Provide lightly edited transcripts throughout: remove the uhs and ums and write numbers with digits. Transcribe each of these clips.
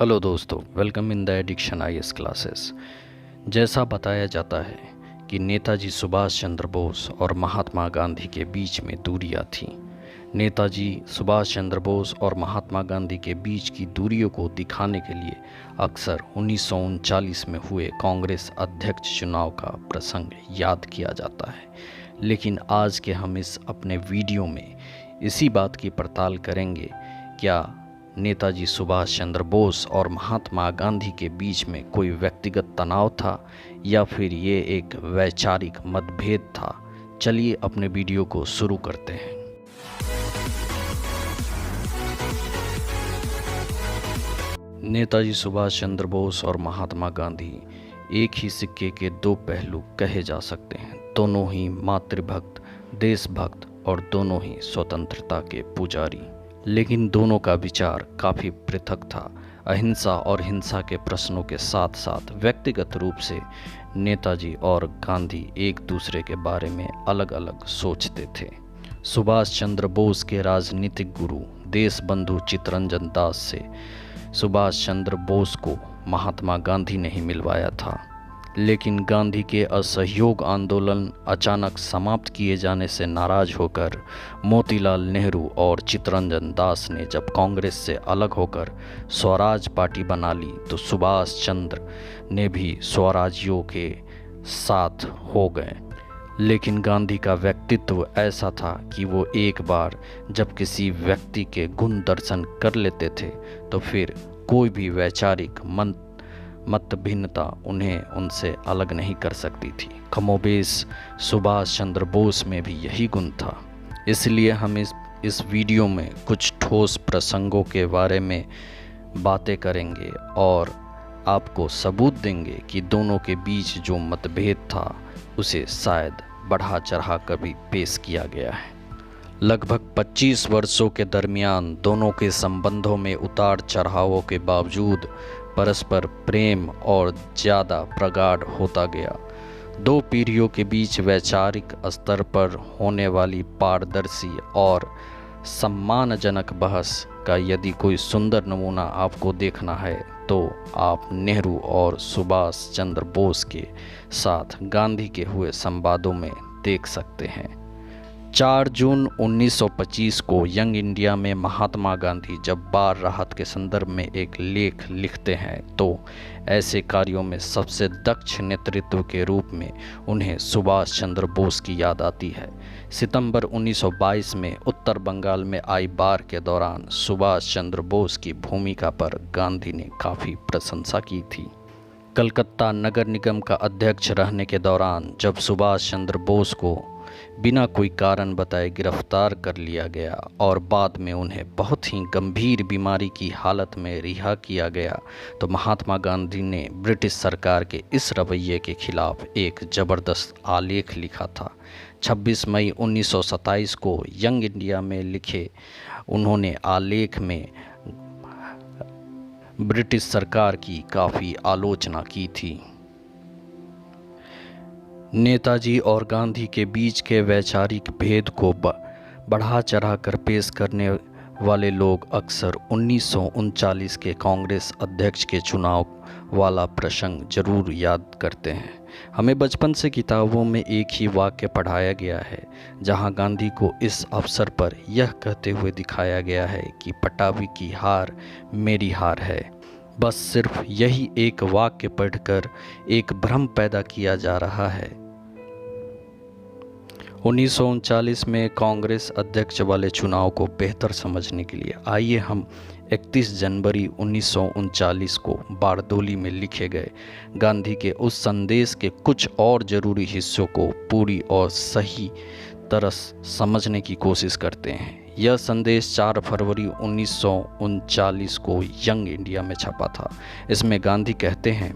Hello दोस्तों, welcome in the addiction IAS classes. जैसा बताया जाता है कि नेताजी सुभाष चंद्र बोस और महात्मा गांधी के बीच में दूरियां थीं। नेताजी सुभाष चंद्र बोस और महात्मा गांधी के बीच की दूरियों को दिखाने के लिए अक्सर 1939 में हुए कांग्रेस अध्यक्ष चुनाव का प्रसंग याद किया जाता है। लेकिन आज के हम इस अपने वीडियो में इसी बात की पड़ताल करेंगे, क्या नेताजी सुभाष चंद्र बोस और महात्मा गांधी के बीच में कोई व्यक्तिगत तनाव था या फिर ये एक वैचारिक मतभेद था। चलिए अपने वीडियो को शुरू करते हैं। नेताजी सुभाष चंद्र बोस और महात्मा गांधी एक ही सिक्के के दो पहलू कहे जा सकते हैं। दोनों ही मातृभक्त, देशभक्त और दोनों ही स्वतंत्रता के पुजारी, लेकिन दोनों का विचार काफ़ी पृथक था। अहिंसा और हिंसा के प्रश्नों के साथ साथ व्यक्तिगत रूप से नेताजी और गांधी एक दूसरे के बारे में अलग अलग सोचते थे। सुभाष चंद्र बोस के राजनीतिक गुरु देशबंधु चित्तरंजन दास से सुभाष चंद्र बोस को महात्मा गांधी ने ही मिलवाया था, लेकिन गांधी के असहयोग आंदोलन अचानक समाप्त किए जाने से नाराज होकर मोतीलाल नेहरू और चित्तरंजन दास ने जब कांग्रेस से अलग होकर स्वराज पार्टी बना ली तो सुभाष चंद्र ने भी स्वराजियों के साथ हो गए। लेकिन गांधी का व्यक्तित्व ऐसा था कि वो एक बार जब किसी व्यक्ति के गुण दर्शन कर लेते थे तो फिर कोई भी वैचारिक मत भिन्नता उन्हें उनसे अलग नहीं कर सकती थी। कमोबेश सुभाष चंद्र बोस में भी यही गुण था। इसलिए हम इस वीडियो में कुछ ठोस प्रसंगों के बारे में बातें करेंगे और आपको सबूत देंगे कि दोनों के बीच जो मतभेद था उसे शायद बढ़ा चढ़ा कर भी पेश किया गया है। लगभग 25 वर्षों के दरमियान दोनों के संबंधों में उतार चढ़ावों के बावजूद परस्पर प्रेम और ज़्यादा प्रगाढ़ होता गया। दो पीढ़ियों के बीच वैचारिक स्तर पर होने वाली पारदर्शी और सम्मानजनक बहस का यदि कोई सुंदर नमूना आपको देखना है तो आप नेहरू और सुभाष चंद्र बोस के साथ गांधी के हुए संवादों में देख सकते हैं। 4 जून 1925 को यंग इंडिया में महात्मा गांधी जब बाढ़ राहत के संदर्भ में एक लेख लिखते हैं तो ऐसे कार्यों में सबसे दक्ष नेतृत्व के रूप में उन्हें सुभाष चंद्र बोस की याद आती है। सितंबर 1922 में उत्तर बंगाल में आई बाढ़ के दौरान सुभाष चंद्र बोस की भूमिका पर गांधी ने काफ़ी प्रशंसा की थी। कलकत्ता नगर निगम का अध्यक्ष रहने के दौरान जब सुभाष चंद्र बोस को बिना कोई कारण बताए गिरफ्तार कर लिया गया और बाद में उन्हें बहुत ही गंभीर बीमारी की हालत में रिहा किया गया तो महात्मा गांधी ने ब्रिटिश सरकार के इस रवैये के खिलाफ एक ज़बरदस्त आलेख लिखा था। 26 मई 1927 को यंग इंडिया में लिखे उन्होंने आलेख में ब्रिटिश सरकार की काफ़ी आलोचना की थी। नेताजी और गांधी के बीच के वैचारिक भेद को बढ़ा चढ़ा कर पेश करने वाले लोग अक्सर 1939 के कांग्रेस अध्यक्ष के चुनाव वाला प्रसंग जरूर याद करते हैं। हमें बचपन से किताबों में एक ही वाक्य पढ़ाया गया है जहां गांधी को इस अवसर पर यह कहते हुए दिखाया गया है कि पटावी की हार मेरी हार है। बस सिर्फ यही एक वाक्य पढ़कर एक भ्रम पैदा किया जा रहा है। 1939 में कांग्रेस अध्यक्ष वाले चुनाव को बेहतर समझने के लिए आइए हम 31 जनवरी 1939 को बारदोली में लिखे गए गांधी के उस संदेश के कुछ और ज़रूरी हिस्सों को पूरी और सही तरह समझने की कोशिश करते हैं। यह संदेश 4 फरवरी 1939 को यंग इंडिया में छपा था। इसमें गांधी कहते हैं,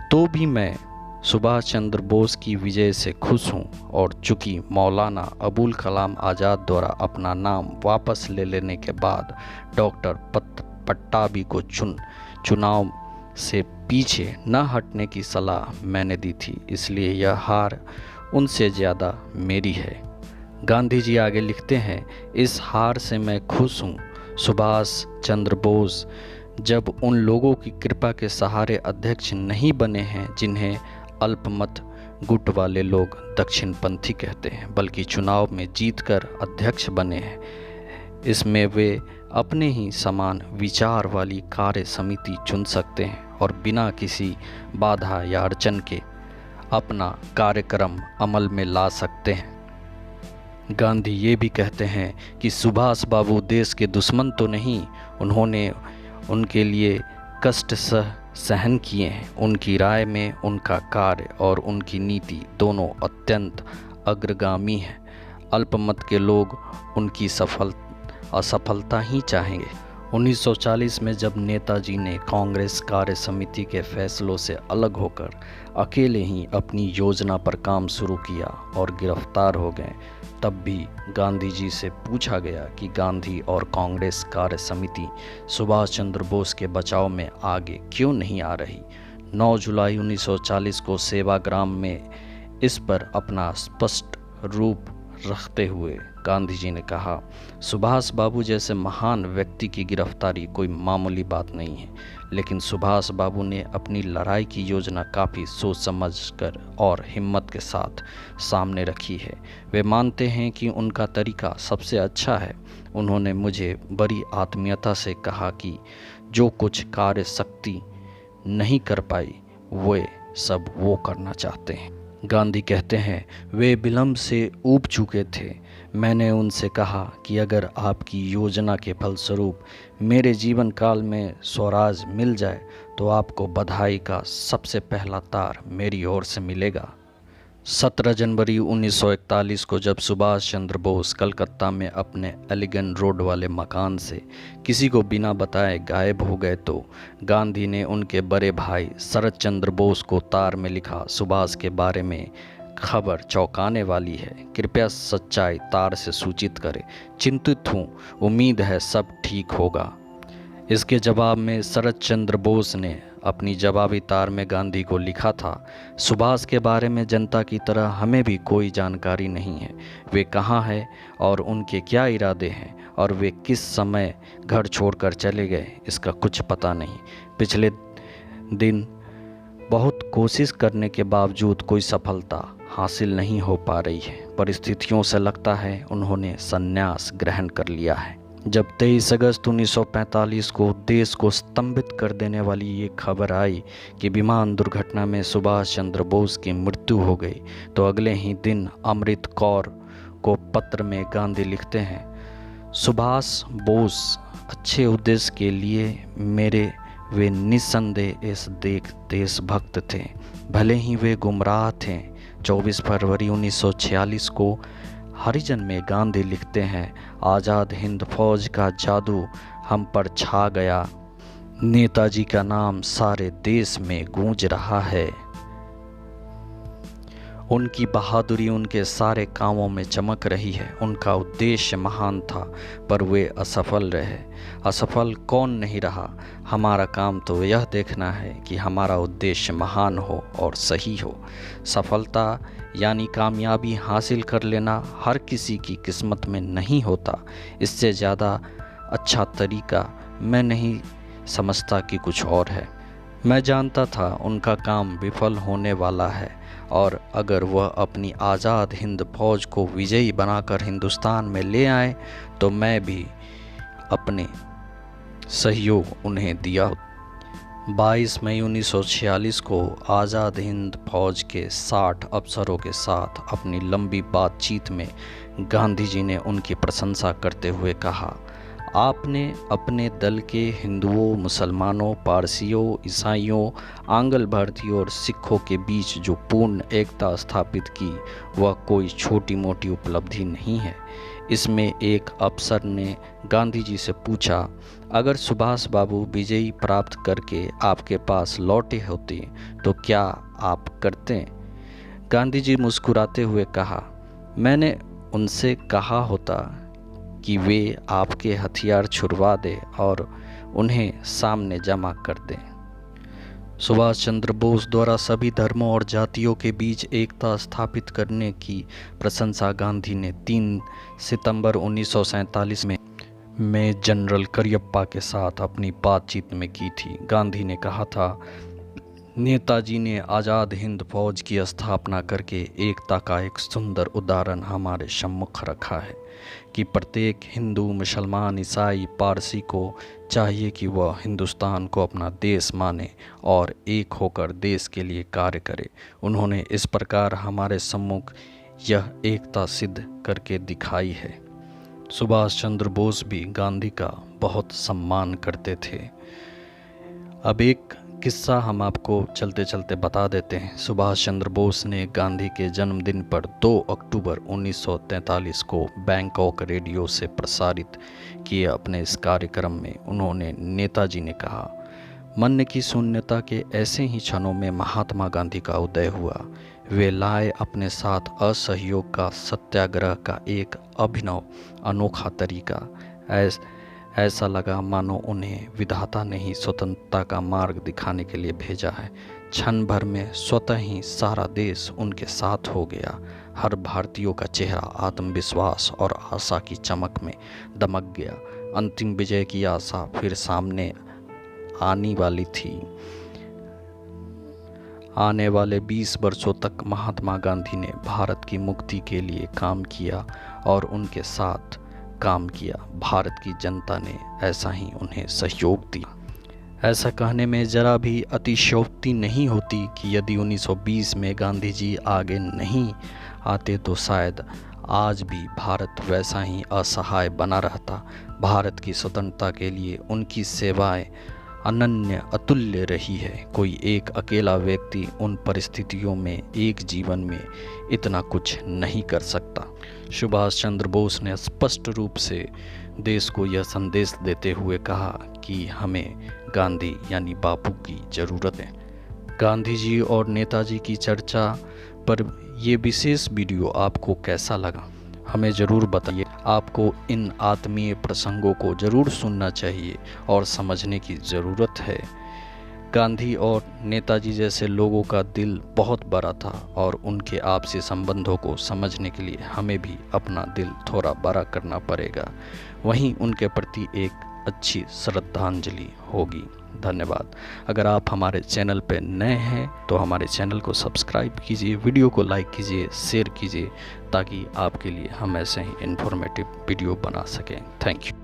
तो भी मैं सुभाष चंद्र बोस की विजय से खुश हूँ और चूँकि मौलाना अबुल कलाम आज़ाद द्वारा अपना नाम वापस ले लेने के बाद डॉक्टर पट्टाभी को चुनाव से पीछे न हटने की सलाह मैंने दी थी, इसलिए यह हार उनसे ज़्यादा मेरी है। गांधी जी आगे लिखते हैं, इस हार से मैं खुश हूँ। सुभाष चंद्र बोस जब उन लोगों की कृपा के सहारे अध्यक्ष नहीं बने हैं जिन्हें अल्पमत गुट वाले लोग दक्षिणपंथी कहते हैं, बल्कि चुनाव में जीतकर अध्यक्ष बने हैं, इसमें वे अपने ही समान विचार वाली कार्य समिति चुन सकते हैं और बिना किसी बाधा या अड़चन के अपना कार्यक्रम अमल में ला सकते हैं। गांधी ये भी कहते हैं कि सुभाष बाबू देश के दुश्मन तो नहीं, उन्होंने उनके लिए कष्ट सहन किए हैं। उनकी राय में उनका कार्य और उनकी नीति दोनों अत्यंत अग्रगामी हैं। अल्पमत के लोग उनकी असफलता ही चाहेंगे। 1940 में जब नेताजी ने कांग्रेस कार्य समिति के फैसलों से अलग होकर अकेले ही अपनी योजना पर काम शुरू किया और गिरफ्तार हो गए, तब भी गांधी जी से पूछा गया कि गांधी और कांग्रेस कार्य समिति सुभाष चंद्र बोस के बचाव में आगे क्यों नहीं आ रही। 9 जुलाई 1940 को सेवाग्राम में इस पर अपना स्पष्ट रूप रखते हुए गांधी जी ने कहा, सुभाष बाबू जैसे महान व्यक्ति की गिरफ्तारी कोई मामूली बात नहीं है, लेकिन सुभाष बाबू ने अपनी लड़ाई की योजना काफ़ी सोच समझकर और हिम्मत के साथ सामने रखी है। वे मानते हैं कि उनका तरीका सबसे अच्छा है। उन्होंने मुझे बड़ी आत्मीयता से कहा कि जो कुछ कार्य शक्ति नहीं कर पाई वे सब वो करना चाहते हैं। गांधी कहते हैं, वे विलंब से ऊब चुके थे। मैंने उनसे कहा कि अगर आपकी योजना के फलस्वरूप मेरे जीवन काल में स्वराज मिल जाए तो आपको बधाई का सबसे पहला तार मेरी ओर से मिलेगा। 17 जनवरी 1941 को जब सुभाष चंद्र बोस कलकत्ता में अपने एलिगन रोड वाले मकान से किसी को बिना बताए गायब हो गए तो गांधी ने उनके बड़े भाई शरद चंद्र बोस को तार में लिखा, सुभाष के बारे में खबर चौंकाने वाली है, कृपया सच्चाई तार से सूचित करें। चिंतित हूँ, उम्मीद है सब ठीक होगा। इसके जवाब में शरद चंद्र बोस ने अपनी जवाबी तार में गांधी को लिखा था, सुभाष के बारे में जनता की तरह हमें भी कोई जानकारी नहीं है। वे कहाँ हैं और उनके क्या इरादे हैं और वे किस समय घर छोड़कर चले गए, इसका कुछ पता नहीं। पिछले दिन बहुत कोशिश करने के बावजूद कोई सफलता हासिल नहीं हो पा रही है। परिस्थितियों से लगता है उन्होंने संन्यास ग्रहण कर लिया है। जब 23 अगस्त 1945 को देश को स्तंभित कर देने वाली ये खबर आई कि विमान दुर्घटना में सुभाष चंद्र बोस की मृत्यु हो गई, तो अगले ही दिन अमृत कौर को पत्र में गांधी लिखते हैं, सुभाष बोस अच्छे उद्देश्य के लिए मेरे वे निस्संदेह इस देशभक्त थे, भले ही वे गुमराह थे। 24 फरवरी 1946 को हरिजन में गांधी लिखते हैं, आज़ाद हिंद फौज का जादू हम पर छा गया, नेताजी का नाम सारे देश में गूंज रहा है। उनकी बहादुरी उनके सारे कामों में चमक रही है। उनका उद्देश्य महान था पर वे असफल रहे। असफल कौन नहीं रहा। हमारा काम तो यह देखना है कि हमारा उद्देश्य महान हो और सही हो। सफलता यानी कामयाबी हासिल कर लेना हर किसी की किस्मत में नहीं होता। इससे ज़्यादा अच्छा तरीका मैं नहीं समझता कि कुछ और है। मैं जानता था उनका काम विफल होने वाला है और अगर वह अपनी आज़ाद हिंद फौज को विजयी बनाकर हिंदुस्तान में ले आए तो मैं भी अपने सहयोग उन्हें दिया। 22 मई 1946 को आज़ाद हिंद फौज के 60 अफसरों के साथ अपनी लंबी बातचीत में गांधी जी ने उनकी प्रशंसा करते हुए कहा, आपने अपने दल के हिंदुओं, मुसलमानों, पारसियों, ईसाइयों, आंग्ल भारतीयों और सिखों के बीच जो पूर्ण एकता स्थापित की वह कोई छोटी मोटी उपलब्धि नहीं है। इसमें एक अफसर ने गांधी जी से पूछा, अगर सुभाष बाबू विजयी प्राप्त करके आपके पास लौटे होते तो क्या आप करते? गांधी जी मुस्कुराते हुए कहा, मैंने उनसे कहा होता कि वे आपके हथियार छुड़वा दें और उन्हें सामने जमा कर दें। सुभाष चंद्र बोस द्वारा सभी धर्मों और जातियों के बीच एकता स्थापित करने की प्रशंसा गांधी ने 3 सितंबर 1947 में में जनरल करियप्पा के साथ अपनी बातचीत में की थी। गांधी ने कहा था, नेताजी ने आज़ाद हिंद फौज की स्थापना करके एकता का एक सुंदर उदाहरण हमारे सम्मुख रखा है कि प्रत्येक हिंदू, मुसलमान, ईसाई, पारसी को चाहिए कि वह हिंदुस्तान को अपना देश माने और एक होकर देश के लिए कार्य करे। उन्होंने इस प्रकार हमारे सम्मुख यह एकता सिद्ध करके दिखाई है। सुभाष चंद्र बोस भी गांधी का बहुत सम्मान करते थे। अब एक किस्सा हम आपको चलते चलते बता देते हैं। सुभाष चंद्र बोस ने गांधी के जन्मदिन पर 2 अक्टूबर 1943 को बैंकॉक रेडियो से प्रसारित किए अपने इस कार्यक्रम में उन्होंने नेताजी ने कहा, मन की शून्यता के ऐसे ही क्षणों में महात्मा गांधी का उदय हुआ। वे लाए अपने साथ असहयोग का सत्याग्रह का एक अभिनव अनोखा तरीका। ऐसा लगा मानो उन्हें विधाता ने ही स्वतंत्रता का मार्ग दिखाने के लिए भेजा है। क्षण भर में स्वतः ही सारा देश उनके साथ हो गया। हर भारतीयों का चेहरा आत्मविश्वास और आशा की चमक में दमक गया। अंतिम विजय की आशा फिर सामने आने वाली थी। आने वाले 20 वर्षों तक महात्मा गांधी ने भारत की मुक्ति के लिए काम किया और उनके साथ काम किया। भारत की जनता ने ऐसा ही उन्हें सहयोग दिया। ऐसा कहने में जरा भी अतिशयोक्ति नहीं होती कि यदि 1920 में गांधी जी आगे नहीं आते तो शायद आज भी भारत वैसा ही असहाय बना रहता। भारत की स्वतंत्रता के लिए उनकी सेवाएं अनन्य अतुल्य रही है। कोई एक अकेला व्यक्ति उन परिस्थितियों में एक जीवन में इतना कुछ नहीं कर सकता। सुभाष चंद्र बोस ने स्पष्ट रूप से देश को यह संदेश देते हुए कहा कि हमें गांधी यानी बापू की ज़रूरत है। गांधी जी और नेताजी की चर्चा पर ये विशेष वीडियो आपको कैसा लगा हमें ज़रूर बताइए। आपको इन आत्मीय प्रसंगों को ज़रूर सुनना चाहिए और समझने की ज़रूरत है। गांधी और नेताजी जैसे लोगों का दिल बहुत बड़ा था और उनके आपसी संबंधों को समझने के लिए हमें भी अपना दिल थोड़ा बड़ा करना पड़ेगा। वहीं उनके प्रति एक अच्छी श्रद्धांजलि होगी। धन्यवाद। अगर आप हमारे चैनल पर नए हैं तो हमारे चैनल को सब्सक्राइब कीजिए, वीडियो को लाइक कीजिए, शेयर कीजिए ताकि आपके लिए हम ऐसे ही इन्फॉर्मेटिव वीडियो बना सकें। Thank you.